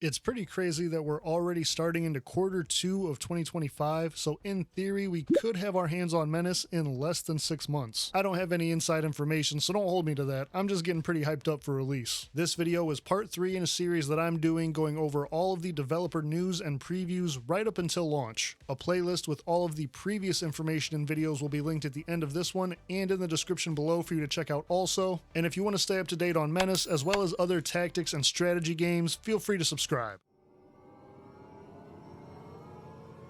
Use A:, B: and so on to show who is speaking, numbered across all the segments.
A: It's pretty crazy that we're already starting into Q2 of 2025, so in theory, we could have our hands on Menace in less than 6 months. I don't have any inside information, so don't hold me to that. I'm just getting pretty hyped up for release. This video is part 3 in a series that I'm doing going over all of the developer news and previews right up until launch. A playlist with all of the previous information and videos will be linked at the end of this one and in the description below for you to check out also. And if you want to stay up to date on Menace as well as other tactics and strategy games, feel free to subscribe.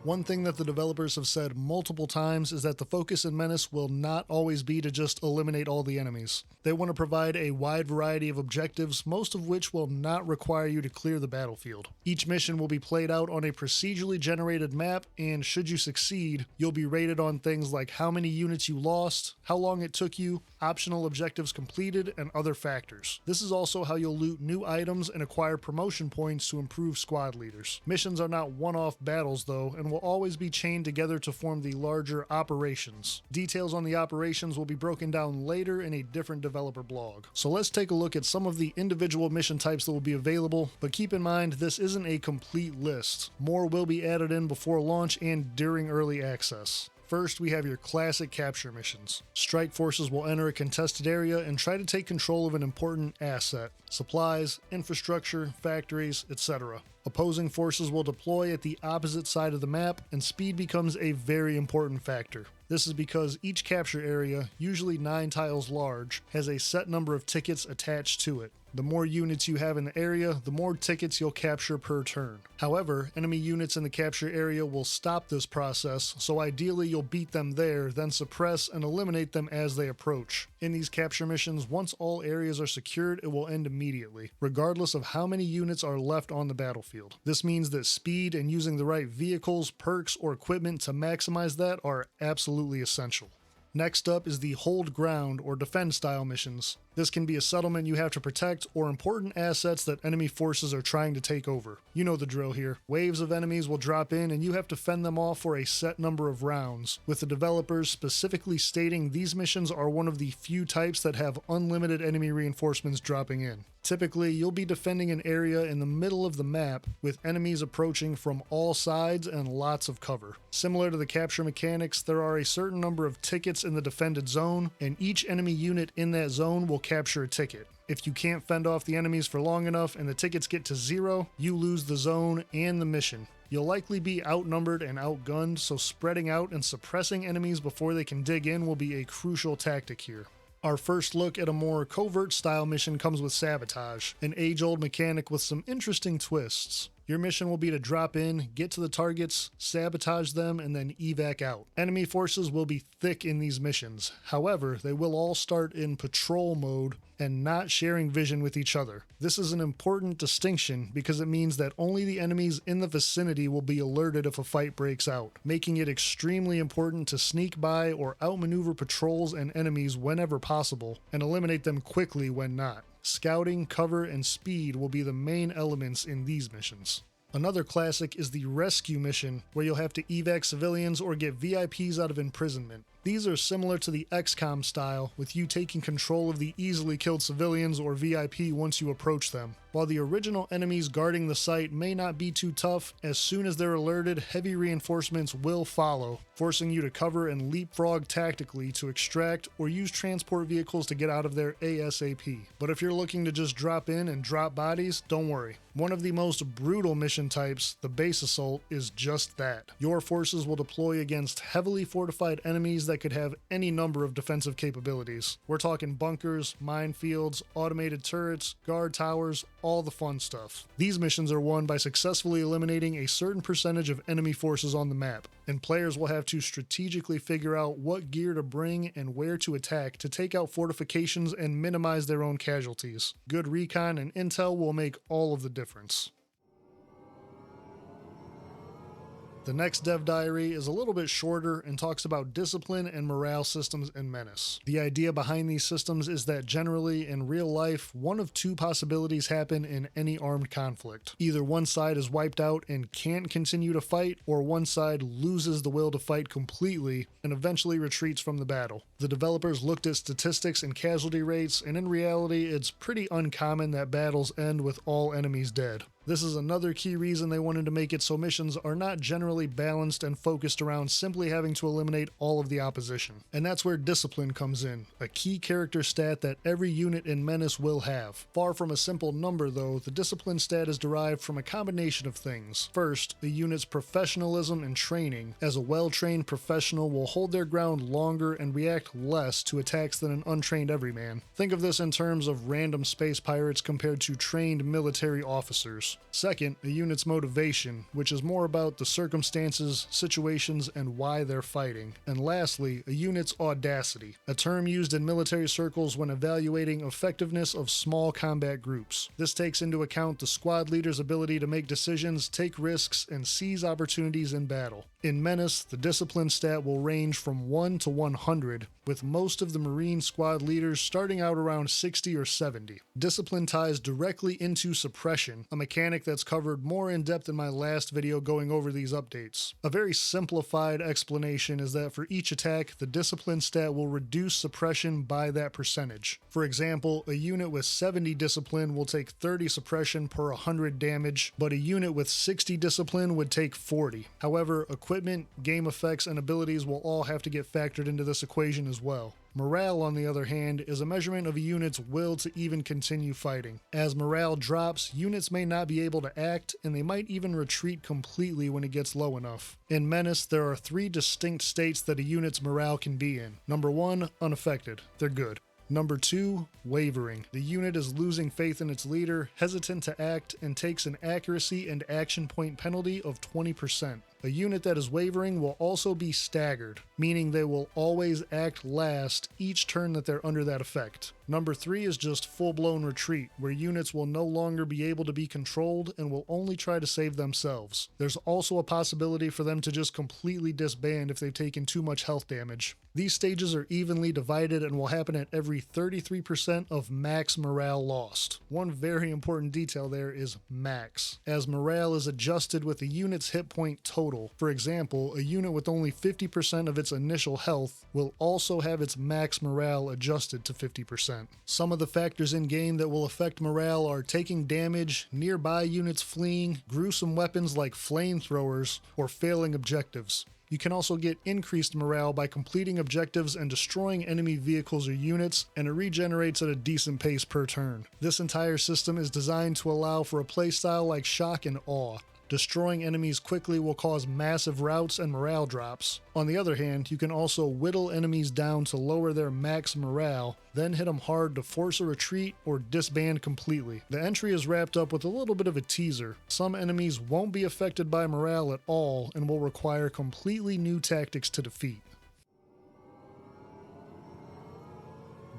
A: One thing that the developers have said multiple times is that the focus in Menace will not always be to just eliminate all the enemies. They want to provide a wide variety of objectives, most of which will not require you to clear the battlefield. Each mission will be played out on a procedurally generated map, and should you succeed, you'll be rated on things like how many units you lost, how long it took you, optional objectives completed, and other factors. This is also how you'll loot new items and acquire promotion points to improve squad leaders. Missions are not one-off battles though, and will always be chained together to form the larger operations. Details on the operations will be broken down later in a different developer blog. So let's take a look at some of the individual mission types that will be available, but keep in mind this isn't a complete list. More will be added in before launch and during early access. First, we have your classic capture missions. Strike forces will enter a contested area and try to take control of an important asset, supplies, infrastructure, factories, etc. Opposing forces will deploy at the opposite side of the map, and speed becomes a very important factor. This is because each capture area, usually 9 tiles large, has a set number of tickets attached to it. The more units you have in the area, the more tickets you'll capture per turn. However, enemy units in the capture area will stop this process, so ideally you'll beat them there, then suppress and eliminate them as they approach. In these capture missions, once all areas are secured, it will end immediately, regardless of how many units are left on the battlefield. This means that speed and using the right vehicles, perks, or equipment to maximize that are absolutely essential. Next up is the hold ground or defend style missions. This can be a settlement you have to protect or important assets that enemy forces are trying to take over. You know the drill here. Waves of enemies will drop in and you have to fend them off for a set number of rounds, with the developers specifically stating these missions are one of the few types that have unlimited enemy reinforcements dropping in. Typically, you'll be defending an area in the middle of the map with enemies approaching from all sides and lots of cover. Similar to the capture mechanics, there are a certain number of tickets in the defended zone, and each enemy unit in that zone will capture a ticket. If you can't fend off the enemies for long enough and the tickets get to 0, you lose the zone and the mission. You'll likely be outnumbered and outgunned, so spreading out and suppressing enemies before they can dig in will be a crucial tactic here. Our first look at a more covert style mission comes with Sabotage, an age-old mechanic with some interesting twists. Your mission will be to drop in, get to the targets, sabotage them, and then evac out. Enemy forces will be thick in these missions. However, they will all start in patrol mode and not sharing vision with each other. This is an important distinction because it means that only the enemies in the vicinity will be alerted if a fight breaks out, making it extremely important to sneak by or outmaneuver patrols and enemies whenever possible, and eliminate them quickly when not. Scouting, cover, and speed will be the main elements in these missions. Another classic is the rescue mission, where you'll have to evac civilians or get VIPs out of imprisonment. These are similar to the XCOM style, with you taking control of the easily killed civilians or VIP once you approach them. While the original enemies guarding the site may not be too tough, as soon as they're alerted, heavy reinforcements will follow, forcing you to cover and leapfrog tactically to extract or use transport vehicles to get out of there ASAP. But if you're looking to just drop in and drop bodies, don't worry. One of the most brutal mission types, the base assault, is just that. Your forces will deploy against heavily fortified enemies that could have any number of defensive capabilities. We're talking bunkers, minefields, automated turrets, guard towers, all the fun stuff. These missions are won by successfully eliminating a certain percentage of enemy forces on the map, and players will have to strategically figure out what gear to bring and where to attack to take out fortifications and minimize their own casualties. Good recon and intel will make all of the difference. The next dev diary is a little bit shorter and talks about discipline and morale systems in Menace. The idea behind these systems is that generally in real life, one of two possibilities happen in any armed conflict. Either one side is wiped out and can't continue to fight, or one side loses the will to fight completely and eventually retreats from the battle. The developers looked at statistics and casualty rates, and in reality, it's pretty uncommon that battles end with all enemies dead. This is another key reason they wanted to make it so missions are not generally balanced and focused around simply having to eliminate all of the opposition. And that's where discipline comes in, a key character stat that every unit in Menace will have. Far from a simple number though, the discipline stat is derived from a combination of things. First, a unit's professionalism and training, as a well-trained professional will hold their ground longer and react less to attacks than an untrained everyman. Think of this in terms of random space pirates compared to trained military officers. Second, a unit's motivation, which is more about the circumstances, situations, and why they're fighting. And lastly, a unit's audacity, a term used in military circles when evaluating effectiveness of small combat groups. This takes into account the squad leader's ability to make decisions, take risks, and seize opportunities in battle. In Menace, the discipline stat will range from 1 to 100, with most of the Marine squad leaders starting out around 60 or 70. Discipline ties directly into suppression, a mechanic that's covered more in depth in my last video going over these updates. A very simplified explanation is that for each attack, the discipline stat will reduce suppression by that percentage. For example, a unit with 70 discipline will take 30 suppression per 100 damage, but a unit with 60 discipline would take 40. However, equipment, game effects, and abilities will all have to get factored into this equation as well. Morale, on the other hand, is a measurement of a unit's will to even continue fighting. As morale drops, units may not be able to act, and they might even retreat completely when it gets low enough. In Menace, there are 3 distinct states that a unit's morale can be in. Number 1, unaffected. They're good. Number 2, wavering. The unit is losing faith in its leader, hesitant to act, and takes an accuracy and action point penalty of 20%. A unit that is wavering will also be staggered, meaning they will always act last each turn that they're under that effect. Number 3 is just full-blown retreat, where units will no longer be able to be controlled and will only try to save themselves. There's also a possibility for them to just completely disband if they've taken too much health damage. These stages are evenly divided and will happen at every 33% of max morale lost. One very important detail there is max, as morale is adjusted with a unit's hit point total. For example, a unit with only 50% of its initial health will also have its max morale adjusted to 50%. Some of the factors in game that will affect morale are taking damage, nearby units fleeing, gruesome weapons like flamethrowers, or failing objectives. You can also get increased morale by completing objectives and destroying enemy vehicles or units, and it regenerates at a decent pace per turn. This entire system is designed to allow for a playstyle like shock and awe. Destroying enemies quickly will cause massive routs and morale drops. On the other hand, you can also whittle enemies down to lower their max morale, then hit them hard to force a retreat or disband completely. The entry is wrapped up with a little bit of a teaser. Some enemies won't be affected by morale at all and will require completely new tactics to defeat.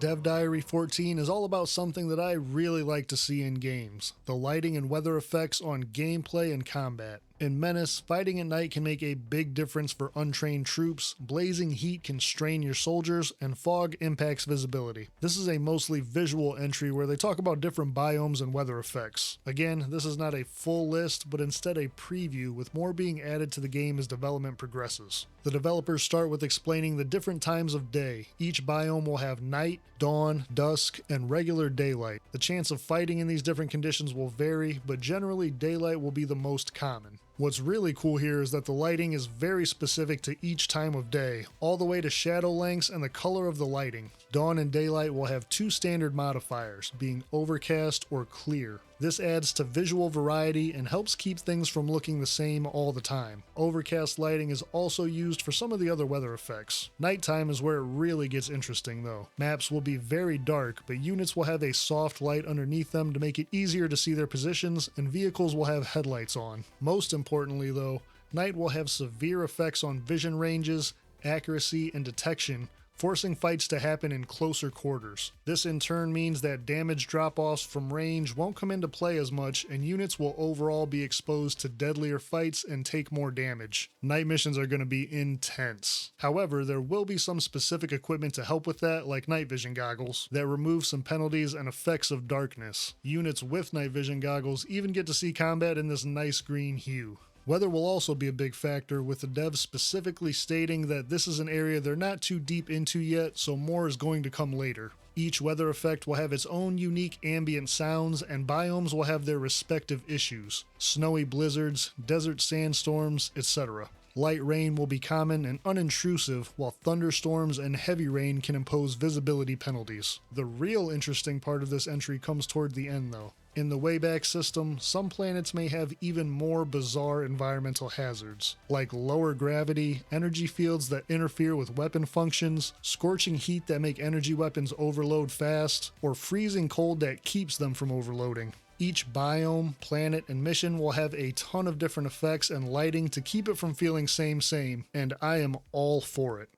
A: Dev Diary 14 is all about something that I really like to see in games: the lighting and weather effects on gameplay and combat. In Menace, fighting at night can make a big difference for untrained troops, blazing heat can strain your soldiers, and fog impacts visibility. This is a mostly visual entry where they talk about different biomes and weather effects. Again, this is not a full list, but instead a preview, with more being added to the game as development progresses. The developers start with explaining the different times of day. Each biome will have night, dawn, dusk, and regular daylight. The chance of fighting in these different conditions will vary, but generally daylight will be the most common. What's really cool here is that the lighting is very specific to each time of day, all the way to shadow lengths and the color of the lighting. Dawn and daylight will have 2 standard modifiers, being overcast or clear. This adds to visual variety and helps keep things from looking the same all the time. Overcast lighting is also used for some of the other weather effects. Nighttime is where it really gets interesting though. Maps will be very dark, but units will have a soft light underneath them to make it easier to see their positions, and vehicles will have headlights on. Most importantly though, night will have severe effects on vision ranges, accuracy, and detection, forcing fights to happen in closer quarters. This in turn means that damage drop-offs from range won't come into play as much, and units will overall be exposed to deadlier fights and take more damage. Night missions are going to be intense. However, there will be some specific equipment to help with that, like night vision goggles, that remove some penalties and effects of darkness. Units with night vision goggles even get to see combat in this nice green hue. Weather will also be a big factor, with the devs specifically stating that this is an area they're not too deep into yet, so more is going to come later. Each weather effect will have its own unique ambient sounds, and biomes will have their respective issues: snowy blizzards, desert sandstorms, etc. Light rain will be common and unintrusive, while thunderstorms and heavy rain can impose visibility penalties. The real interesting part of this entry comes toward the end though. In the Wayback System, some planets may have even more bizarre environmental hazards, like lower gravity, energy fields that interfere with weapon functions, scorching heat that make energy weapons overload fast, or freezing cold that keeps them from overloading. Each biome, planet, and mission will have a ton of different effects and lighting to keep it from feeling same, and I am all for it.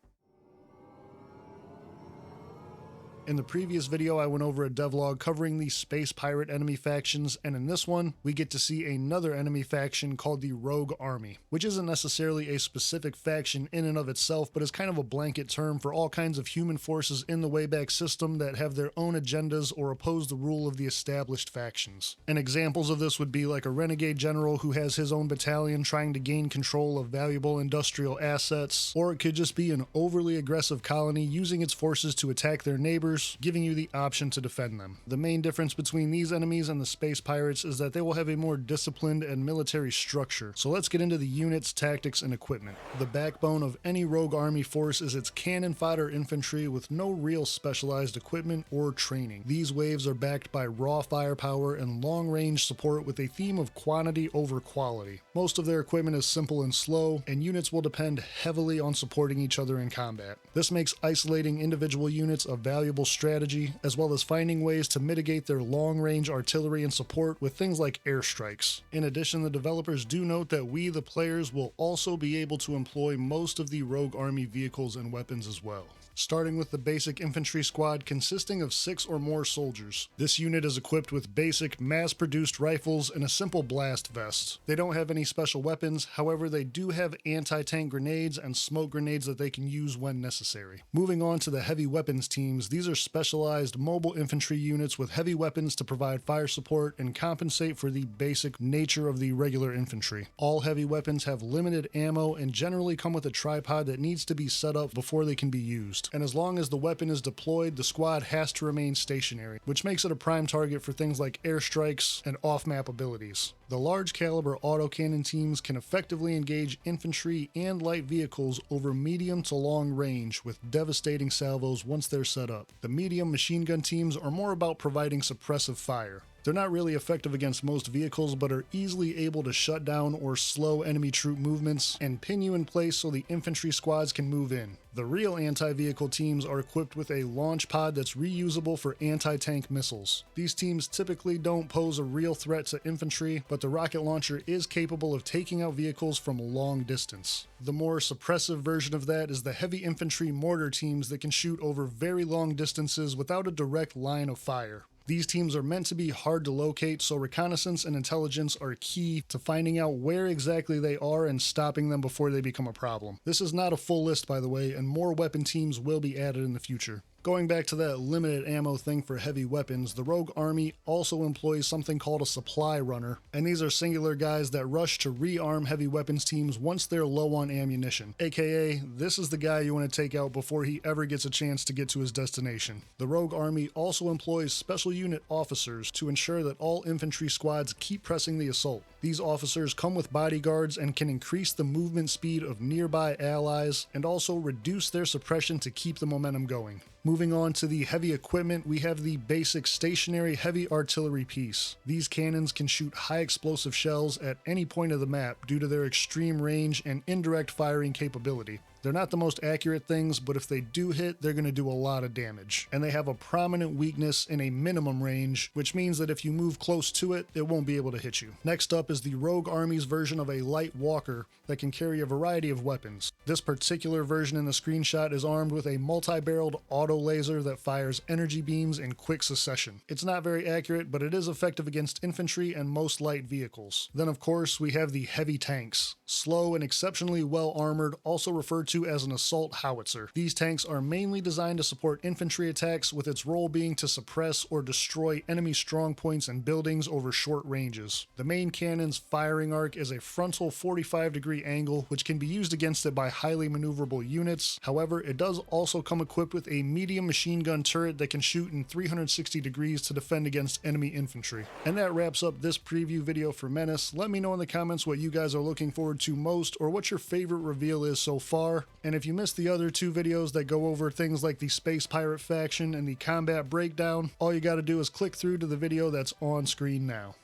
A: In the previous video, I went over a devlog covering the space pirate enemy factions, and in this one, we get to see another enemy faction called the Rogue Army, which isn't necessarily a specific faction in and of itself, but is kind of a blanket term for all kinds of human forces in the Wayback System that have their own agendas or oppose the rule of the established factions. And examples of this would be like a renegade general who has his own battalion trying to gain control of valuable industrial assets, or it could just be an overly aggressive colony using its forces to attack their neighbors, giving you the option to defend them. The main difference between these enemies and the space pirates is that they will have a more disciplined and military structure. So let's get into the units, tactics, and equipment. The backbone of any Rogue Army force is its cannon fodder infantry with no real specialized equipment or training. These waves are backed by raw firepower and long-range support with a theme of quantity over quality. Most of their equipment is simple and slow, and units will depend heavily on supporting each other in combat. This makes isolating individual units a valuable strategy, as well as finding ways to mitigate their long-range artillery and support with things like airstrikes. In addition, the developers do note that we, the players, will also be able to employ most of the Rogue Army vehicles and weapons as well. Starting with the basic infantry squad consisting of 6 or more soldiers. This unit is equipped with basic mass-produced rifles and a simple blast vest. They don't have any special weapons, however they do have anti-tank grenades and smoke grenades that they can use when necessary. Moving on to the heavy weapons teams, these are specialized mobile infantry units with heavy weapons to provide fire support and compensate for the basic nature of the regular infantry. All heavy weapons have limited ammo and generally come with a tripod that needs to be set up before they can be used. And as long as the weapon is deployed, the squad has to remain stationary, which makes it a prime target for things like airstrikes and off-map abilities. The large caliber autocannon teams can effectively engage infantry and light vehicles over medium to long range with devastating salvos once they're set up. The medium machine gun teams are more about providing suppressive fire. They're not really effective against most vehicles, but are easily able to shut down or slow enemy troop movements and pin you in place so the infantry squads can move in. The real anti-vehicle teams are equipped with a launch pod that's reusable for anti-tank missiles. These teams typically don't pose a real threat to infantry, but the rocket launcher is capable of taking out vehicles from a long distance. The more suppressive version of that is the heavy infantry mortar teams that can shoot over very long distances without a direct line of fire. These teams are meant to be hard to locate, so reconnaissance and intelligence are key to finding out where exactly they are and stopping them before they become a problem. This is not a full list, by the way, and more weapon teams will be added in the future. Going back to that limited ammo thing for heavy weapons, the Rogue Army also employs something called a supply runner, and these are singular guys that rush to rearm heavy weapons teams once they're low on ammunition. AKA, this is the guy you want to take out before he ever gets a chance to get to his destination. The Rogue Army also employs special unit officers to ensure that all infantry squads keep pressing the assault. These officers come with bodyguards and can increase the movement speed of nearby allies and also reduce their suppression to keep the momentum going. Moving on to the heavy equipment, we have the basic stationary heavy artillery piece. These cannons can shoot high explosive shells at any point of the map due to their extreme range and indirect firing capability. They're not the most accurate things, but if they do hit, they're going to do a lot of damage. And they have a prominent weakness in a minimum range, which means that if you move close to it, it won't be able to hit you. Next up is the Rogue Army's version of a light walker that can carry a variety of weapons. This particular version in the screenshot is armed with a multi-barreled auto laser that fires energy beams in quick succession. It's not very accurate, but it is effective against infantry and most light vehicles. Then of course we have the heavy tanks. Slow and exceptionally well armored, also referred to to as an assault howitzer. These tanks are mainly designed to support infantry attacks, with its role being to suppress or destroy enemy strong points and buildings over short ranges. The main cannon's firing arc is a frontal 45-degree angle, which can be used against it by highly maneuverable units. However, it does also come equipped with a medium machine gun turret that can shoot in 360 degrees to defend against enemy infantry. And that wraps up this preview video for Menace. Let me know in the comments what you guys are looking forward to most, or what your favorite reveal is so far. And if you missed the other two videos that go over things like the Space Pirate faction and the combat breakdown, all you gotta do is click through to the video that's on screen now.